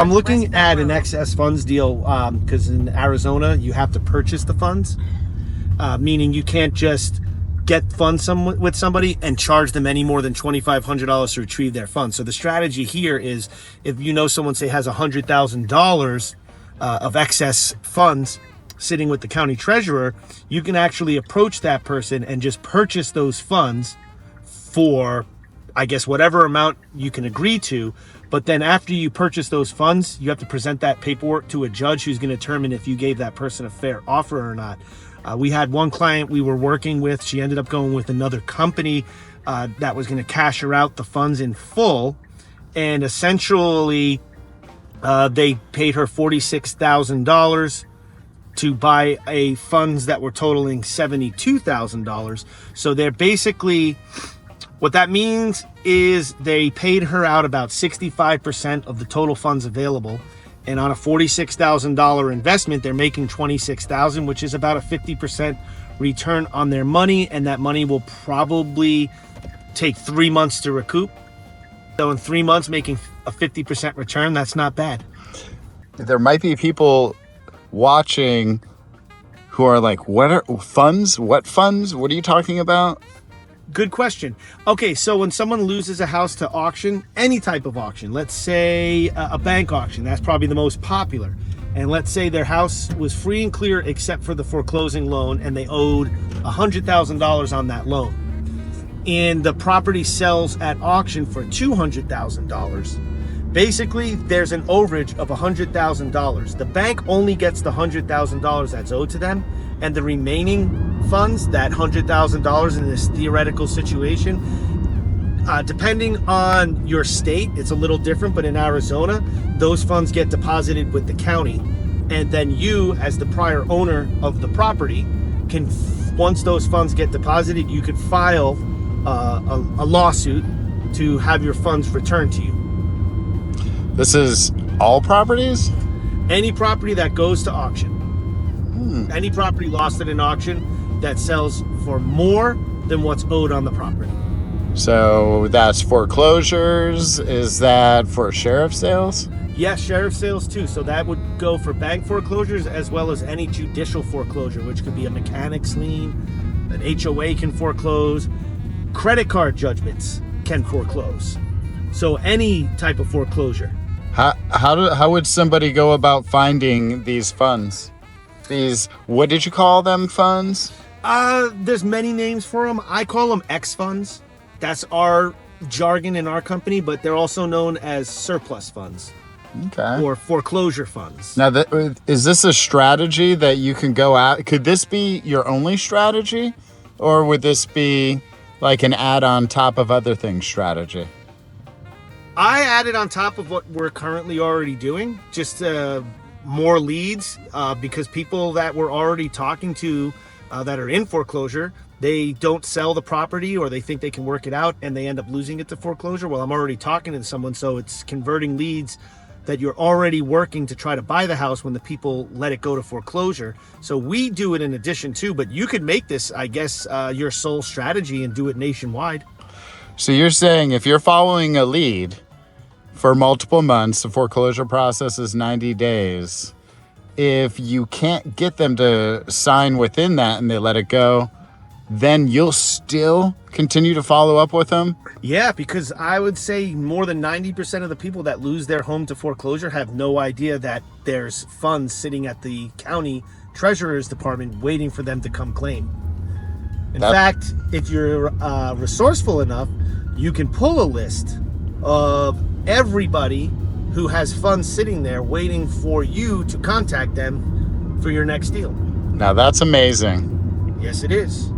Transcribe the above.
I'm looking at an excess funds deal because in Arizona you have to purchase the funds, meaning you can't just get funds with somebody and charge them any more than $2,500 to retrieve their funds. So the strategy here is, if you know someone, say, has $100,000 of excess funds sitting with the county treasurer, you can actually approach that person and just purchase those funds for, I guess, whatever amount you can agree to. But then after you purchase those funds, you have to present that paperwork to a judge who's going to determine if you gave that person a fair offer or not. We had one client we were working with. She ended up going with another company that was going to cash her out the funds in full. And essentially, they paid her $46,000 to buy funds that were totaling $72,000. So they're basically, what that means is they paid her out about 65% of the total funds available. And on a $46,000 investment, they're making $26,000, which is about a 50% return on their money. And that money will probably take 3 months to recoup. So in 3 months, making a 50% return, that's not bad. There might be people watching who are like, what are funds? What funds? What are you talking about? Good question. Okay, so when someone loses a house to auction, any type of auction, let's say a bank auction, that's probably the most popular. And let's say their house was free and clear except for the foreclosing loan, and they owed $100,000 on that loan. And the property sells at auction for $200,000. Basically, there's an overage of $100,000. The bank only gets the $100,000 that's owed to them, and the remaining funds, that $100,000 in this theoretical situation, depending on your state, it's a little different, but in Arizona, those funds get deposited with the county. And then you, as the prior owner of the property, can, once those funds get deposited, you could file a lawsuit to have your funds returned to you. This is all properties? Any property that goes to auction. Any property lost at an auction that sells for more than what's owed on the property. So that's foreclosures. Is that for sheriff sales? Yes, sheriff sales too. So that would go for bank foreclosures as well as any judicial foreclosure, which could be a mechanic's lien, an HOA can foreclose, credit card judgments can foreclose. So any type of foreclosure. How would somebody go about finding these funds? These, what did you call them, funds? There's many names for them. I call them X funds. That's our jargon in our company, but they're also known as surplus funds. Okay. Or foreclosure funds. Now, is this a strategy that you can go out? Could this be your only strategy? Or would this be like an add on top of other things strategy? I added on top of what we're currently already doing, just more leads, because people that we're already talking to that are in foreclosure, they don't sell the property or they think they can work it out and they end up losing it to foreclosure. Well, I'm already talking to someone, so it's converting leads that you're already working to try to buy the house when the people let it go to foreclosure. So we do it in addition to, but you could make this, I guess, your sole strategy and do it nationwide. So you're saying if you're following a lead for multiple months, the foreclosure process is 90 days. If you can't get them to sign within that and they let it go, then you'll still continue to follow up with them? Yeah, because I would say more than 90% of the people that lose their home to foreclosure have no idea that there's funds sitting at the county treasurer's department waiting for them to come claim. In fact, if you're resourceful enough, you can pull a list of everybody who has funds sitting there waiting for you to contact them for your next deal. Now that's amazing. Yes, it is.